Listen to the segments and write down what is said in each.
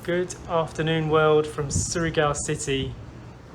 Good afternoon world from Surigao city.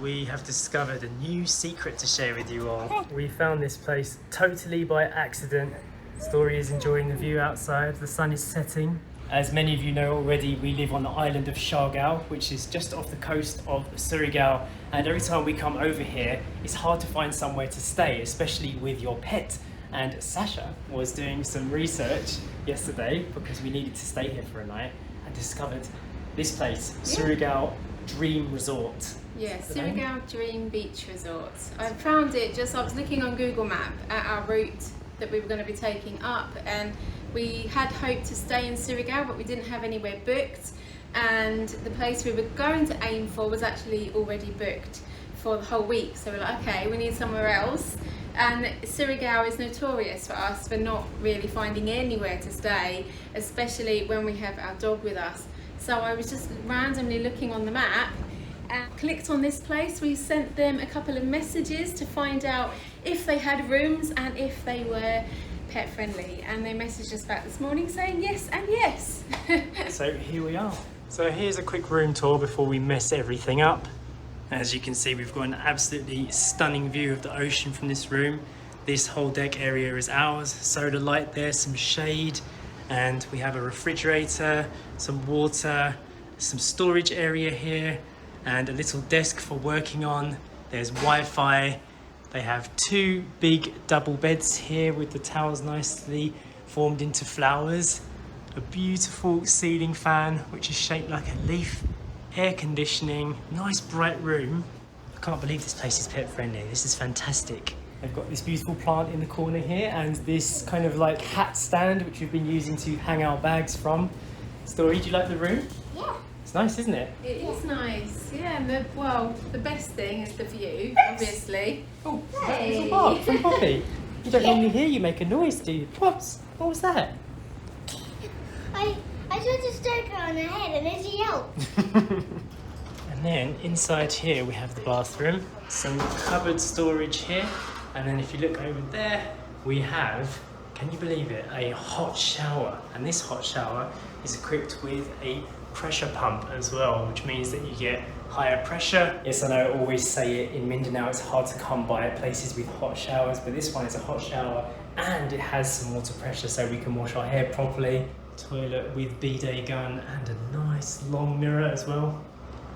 We have discovered a new secret to share with you all. We found this place totally by accident. Story is enjoying the view outside, the sun is setting. As many of you know already, we live on the island of Siargao, which is just off the coast of Surigao. And every time we come over here, it's hard to find somewhere to stay, especially with your pet. And Sacha was doing some research yesterday because we needed to stay here for a night and discovered this place, Surigao Dream Resort. Yeah, Surigao Dream Beach Resort. I found it I was looking on Google Map at our route that we were going to be taking up, and we had hoped to stay in Surigao, but we didn't have anywhere booked, and the place we were going to aim for was actually already booked for the whole week. So we're like, okay, we need somewhere else. And Surigao is notorious for us for not really finding anywhere to stay, especially when we have our dog with us. So I was just randomly looking on the map and clicked on this place. We sent them a couple of messages to find out if they had rooms and if they were pet friendly, and they messaged us back this morning saying yes and yes. So here we are. So here's a quick room tour before we mess everything up. As you can see, we've got an absolutely stunning view of the ocean from this room. This whole deck area is ours. Solar light there, some shade, and we have a refrigerator, some water, some storage area here, and a little desk for working on. There's Wi-Fi. They have two big double beds here with the towels nicely formed into flowers. A beautiful ceiling fan, which is shaped like a leaf. Air conditioning, nice bright room. I can't believe this place is pet friendly. This is fantastic. They've got this beautiful plant in the corner here and this kind of like hat stand which we've been using to hang our bags from. Story, do you like the room? Yeah. It's nice, isn't it? It is nice, yeah, and the best thing is the view, obviously. Oh, hey. Little bark from Poppy. You don't normally hear you make a noise, do you? Pops, what was that? I saw the stalker on her head and then she yelped. And then inside here we have the bathroom, some cupboard storage here, and then if you look over there we have, can you believe it, a hot shower. And this hot shower is equipped with a pressure pump as well, which means that you get higher pressure. Yes, I know I always say it, in Mindanao it's hard to come by places with hot showers, but this one is a hot shower and it has some water pressure so we can wash our hair properly. Toilet with bidet gun and a nice long mirror as well.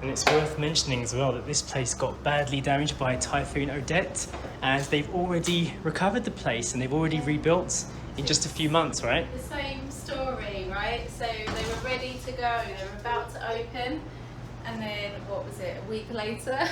And it's worth mentioning as well that this place got badly damaged by Typhoon Odette, and they've already recovered the place and they've already rebuilt in just a few months, right? The same story, right? So they were ready to go, they were about to open, and then what was it, a week later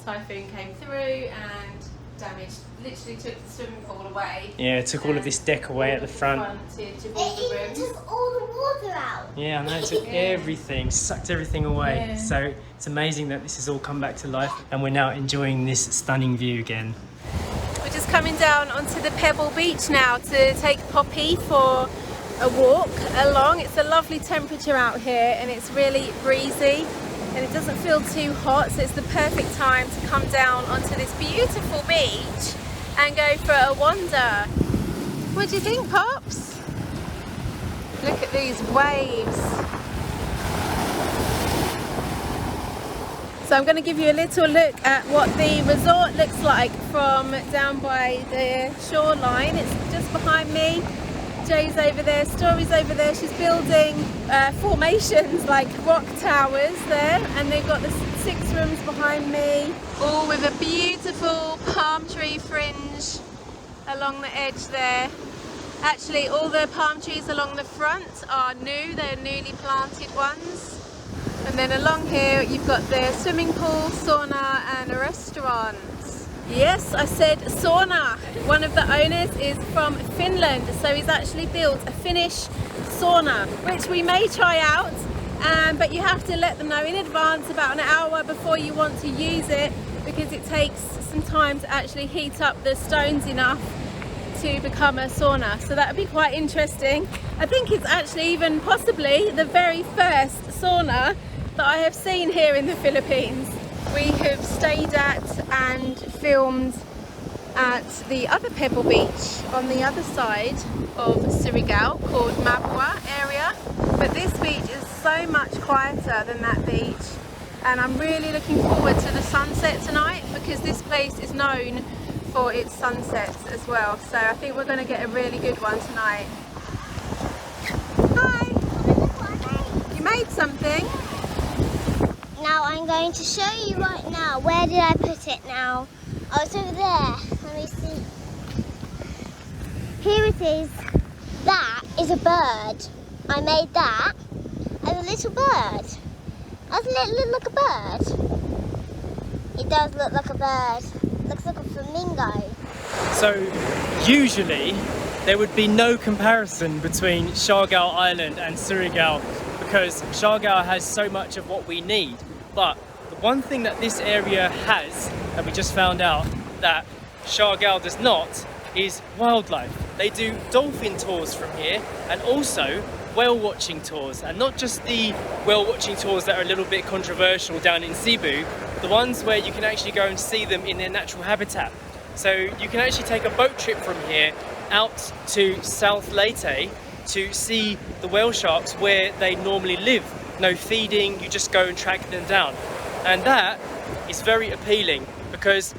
Typhoon came through and damaged, literally took the swimming pool away. Yeah, it took all of this deck away at the front. It took all the water out. Yeah, I know, it took everything, sucked everything away. Yeah. So it's amazing that this has all come back to life and we're now enjoying this stunning view again. We're just coming down onto the Pebble Beach now to take Poppy for a walk along. It's a lovely temperature out here and it's really breezy and it doesn't feel too hot, so it's the perfect time to come down onto this beautiful beach and go for a wander. What do you think, Pops? Look at these waves. So I'm going to give you a little look at what the resort looks like from down by the shoreline. It's just behind me. Jay's over there, Story's over there. She's building formations like rock towers there, and they've got the 6 rooms behind me, all with a beautiful palm tree fringe along the edge there. Actually, all the palm trees along the front are new, they're newly planted ones. And then along here you've got the swimming pool, sauna and a restaurant. Yes, I said sauna. One of the owners is from Finland, so he's actually built a Finnish sauna, which we may try out, but you have to let them know in advance, about an hour before you want to use it, because it takes some time to actually heat up the stones enough to become a sauna. So that would be quite interesting. I think it's actually even possibly the very first sauna that I have seen here in the Philippines. We have stayed at and filmed at the other Pebble Beach on the other side of Surigao called Mabua area, but this beach is so much quieter than that beach, and I'm really looking forward to the sunset tonight because this place is known for its sunsets as well, so I think we're going to get a really good one tonight. Hi! You made something? Now I'm going to show you right now. Where did I put it now? Oh, it's over there. Let me see. Here it is. That is a bird. I made that as a little bird. Doesn't it look like a bird? It does look like a bird. Looks like a flamingo. So usually there would be no comparison between Siargao Island and Surigao because Siargao has so much of what we need. But the one thing that this area has, that we just found out that Siargao does not, is wildlife. They do dolphin tours from here and also whale watching tours, and not just the whale watching tours that are a little bit controversial down in Cebu, the ones where you can actually go and see them in their natural habitat. So you can actually take a boat trip from here out to South Leyte to see the whale sharks where they normally live. No feeding, you just go and track them down. And that is very appealing because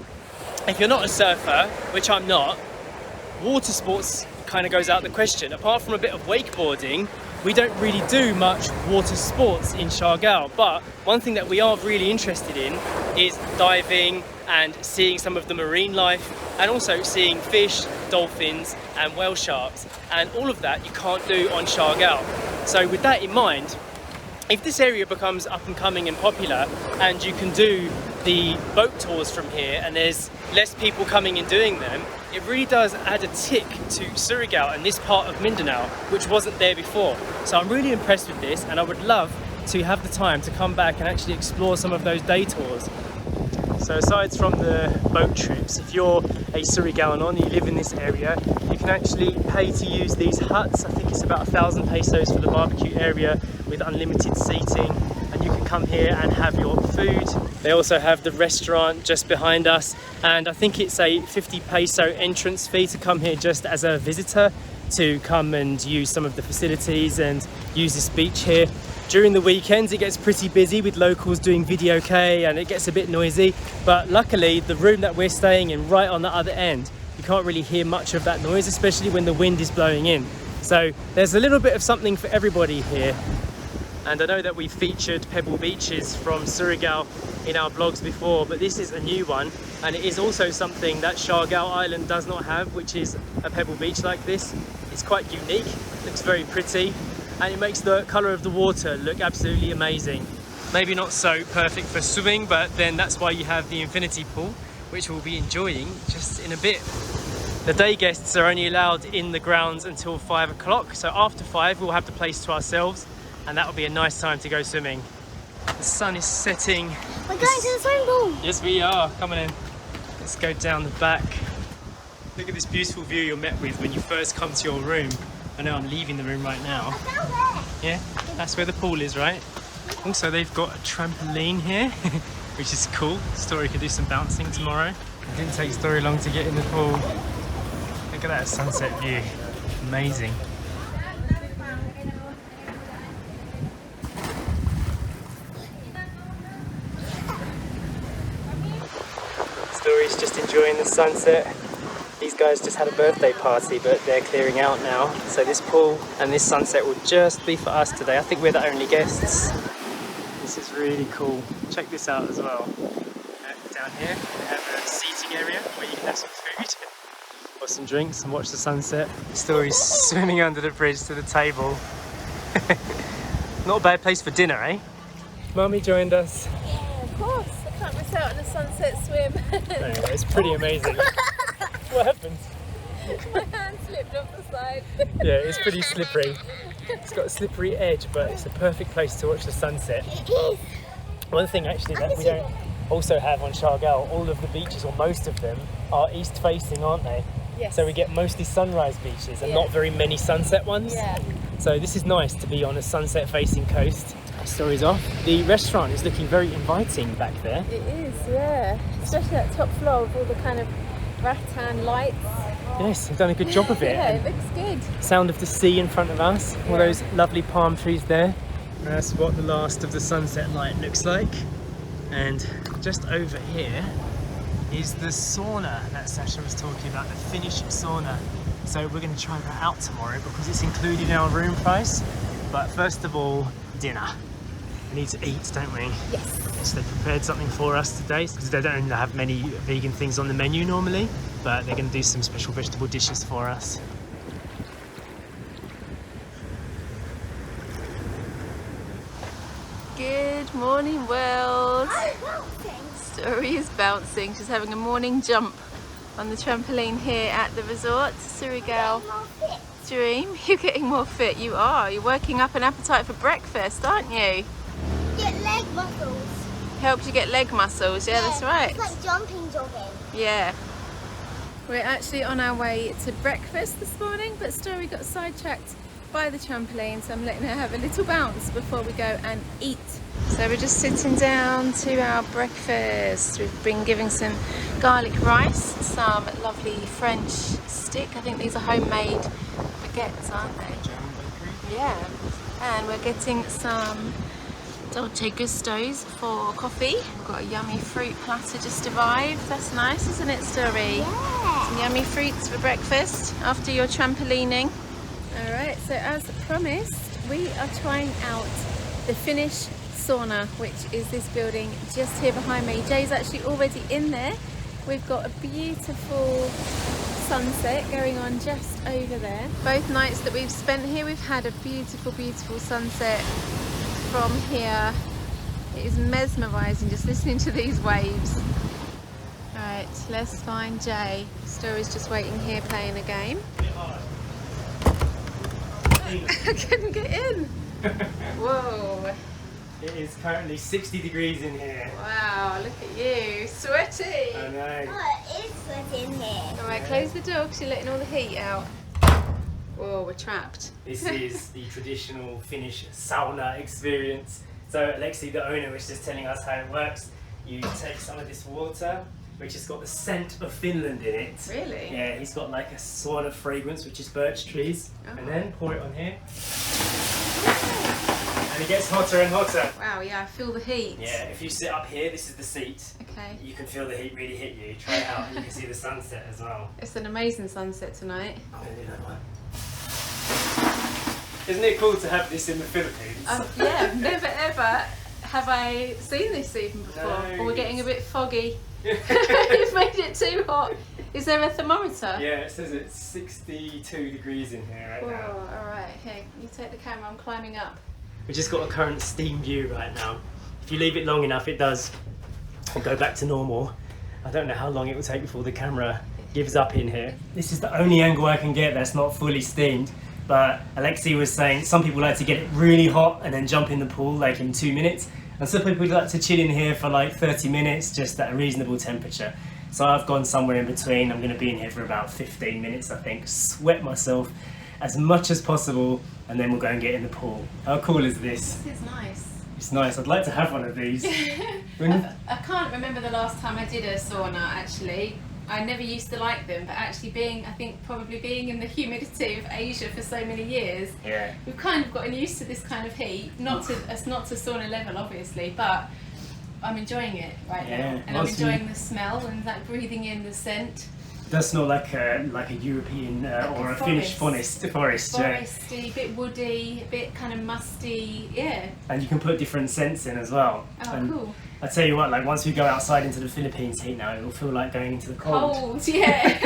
if you're not a surfer, which I'm not, water sports kind of goes out the question. Apart from a bit of wakeboarding, we don't really do much water sports in Siargao, but one thing that we are really interested in is diving and seeing some of the marine life, and also seeing fish, dolphins and whale sharks, and all of that you can't do on Siargao. So with that in mind, if this area becomes up and coming and popular and you can do the boat tours from here and there's less people coming and doing them, it really does add a tick to Surigao and this part of Mindanao, which wasn't there before. So I'm really impressed with this, and I would love to have the time to come back and actually explore some of those day tours. So aside from the boat trips, if you're a Surigaoan and you live in this area, you can actually pay to use these huts. I think it's about 1,000 pesos for the barbecue area with unlimited seating, and you can come here and have your food. They also have the restaurant just behind us, and I think it's a 50 peso entrance fee to come here just as a visitor, to come and use some of the facilities and use this beach here. During the weekends it gets pretty busy with locals doing video K and it gets a bit noisy, but luckily the room that we're staying in right on the other end, you can't really hear much of that noise, especially when the wind is blowing in. So there's a little bit of something for everybody here. And I know that we featured pebble beaches from Surigao in our blogs before, but this is a new one, and it is also something that Siargao Island does not have, which is a pebble beach like this. It's quite unique, looks very pretty, and it makes the colour of the water look absolutely amazing. Maybe not so perfect for swimming, but then that's why you have the infinity pool, which we'll be enjoying just in a bit. The day guests are only allowed in the grounds until 5 o'clock, so after 5 we'll have the place to ourselves, and that will be a nice time to go swimming. The sun is setting. We're going to the swimming pool. Yes, we are. Coming in. Let's go down the back. Look at this beautiful view you're met with when you first come to your room. I know I'm leaving the room right now. Yeah, that's where the pool is, right? Also, they've got a trampoline here, which is cool. Story could do some bouncing tomorrow. It didn't take Story long to get in the pool. Look at that sunset view. Amazing. Story's just enjoying the sunset. These guys just had a birthday party, but they're clearing out now. So this pool and this sunset will just be for us today. I think we're the only guests. This is really cool. Check this out as well. Down here, they have a seating area where you can have some food or some drinks and watch the sunset. Story's swimming under the bridge to the table. Not a bad place for dinner, eh? Mummy joined us. Yeah, of course. I can't miss out on a sunset swim. Anyway, it's pretty amazing. What happened? My hand slipped off the side. Yeah, it's pretty slippery. It's got a slippery edge, but it's a perfect place to watch the sunset. It is. One thing actually that we don't also have on Siargao, all of the beaches, or most of them, are east facing, aren't they? Yes. So we get mostly sunrise beaches and not very many sunset ones. Yeah. So this is nice to be on a sunset facing coast. Story's off. The restaurant is looking very inviting back there. It is, yeah. Especially that top floor with all the kind of rattan lights. Yes, they've done a good job of it. Yeah, it looks good. Sound of the sea in front of us, all those lovely palm trees there. That's what the last of the sunset light looks like. And just over here is the sauna that Sacha was talking about, the Finnish sauna. So we're going to try that out tomorrow because it's included in our room price. But first of all, dinner. We need to eat, don't we? Yes. So they prepared something for us today because they don't have many vegan things on the menu normally, but they're going to do some special vegetable dishes for us. Good morning, world. Story is bouncing. She's having a morning jump on the trampoline here at the resort, Surigao Dream. You're getting more fit. You are. You're working up an appetite for breakfast, aren't you? Get leg muscles. Helps you get leg muscles. Yeah, that's right. It's like jumping, jogging. Yeah. We're actually on our way to breakfast this morning, but Story got sidetracked by the trampoline, so I'm letting her have a little bounce before we go and eat. So we're just sitting down to our breakfast. We've been giving some garlic rice, some lovely French stick. I think these are homemade baguettes, aren't they? Yeah. And we're getting some dolce gustos for coffee. We've got a yummy fruit platter just arrived. That's nice, isn't it, Story? Yeah. Some yummy fruits for breakfast after your trampolining. Alright, so as promised, we are trying out the Finnish Sauna, which is this building just here behind me. Jay's actually already in there. We've got a beautiful sunset going on just over there. Both nights that we've spent here, we've had a beautiful, beautiful sunset from here. It is mesmerising just listening to these waves. Alright, let's find Jay. Story's just waiting here playing a game. I couldn't get in. Whoa. It is currently 60 degrees in here. Wow, look at you. Sweaty. I know. Oh, it is sweaty in here. Alright, close the door because you're letting all the heat out. Whoa, we're trapped. This is the traditional Finnish sauna experience. So Alexi, the owner, was just telling us how it works. You take some of this water, which has got the scent of Finland in it. Really? Yeah, he's got like a sauna fragrance, which is birch trees. Oh. And then pour it on here. And it gets hotter and hotter. Wow, yeah, I feel the heat. Yeah, if you sit up here, this is the seat. Okay. You can feel the heat really hit you. Try it out and you can see the sunset as well. It's an amazing sunset tonight. I'm going to do that one. Isn't it cool to have this in the Philippines? Yeah, never ever have I seen this even before. No. Or we're getting a bit foggy. You've made it too hot. Is there a thermometer? Yeah, it says it's 62 degrees in here right now. Oh, alright, here, you take the camera, I'm climbing up. We've just got a current steam view right now. If you leave it long enough, it does go back to normal. I don't know how long it will take before the camera gives up in here. This is the only angle I can get that's not fully steamed. But Alexi was saying some people like to get it really hot and then jump in the pool like in 2 minutes. And some people like to chill in here for like 30 minutes, just at a reasonable temperature. So I've gone somewhere in between. I'm going to be in here for about 15 minutes, I think. Sweat myself as much as possible, and then we'll go and get in the pool. How cool is this? This is nice. It's nice. I'd like to have one of these. I can't remember the last time I did a sauna actually. I never used to like them, but actually probably being in the humidity of Asia for so many years, Yeah. we've kind of gotten used to this kind of heat. Not to sauna level, obviously, but I'm enjoying it right now, and I'm enjoying the smell and like breathing in the scent. It does smell like a European or a Finnish forest. Yeah. Foresty, bit woody, a bit kind of musty, yeah. And you can put different scents in as well. Oh, and cool. I tell you what, like once we go outside into the Philippines heat now, it will feel like going into the cold. Cold, yeah.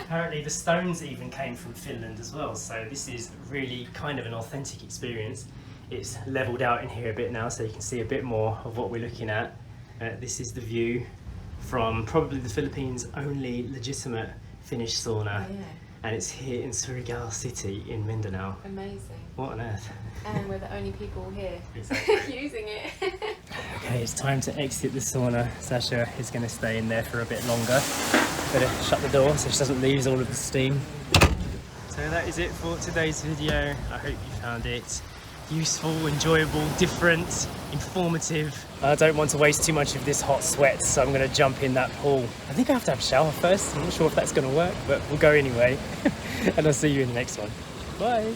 Apparently the stones even came from Finland as well, so this is really kind of an authentic experience. It's levelled out in here a bit now, so you can see a bit more of what we're looking at. This is the view from probably the Philippines' only legitimate Finnish sauna. Oh, yeah. And it's here in Surigao city in Mindanao. Amazing. What on earth? And we're the only people here Exactly. using it. Okay, it's time to exit the sauna. Sasha is going to stay in there for a bit longer. Better shut the door so she doesn't lose all of the steam. So that is it for today's video. I hope you found it useful, enjoyable, different, informative. I don't want to waste too much of this hot sweat, so I'm going to jump in that pool. I think I have to have a shower first. I'm not sure if that's going to work, but we'll go anyway. And I'll see you in the next one. Bye.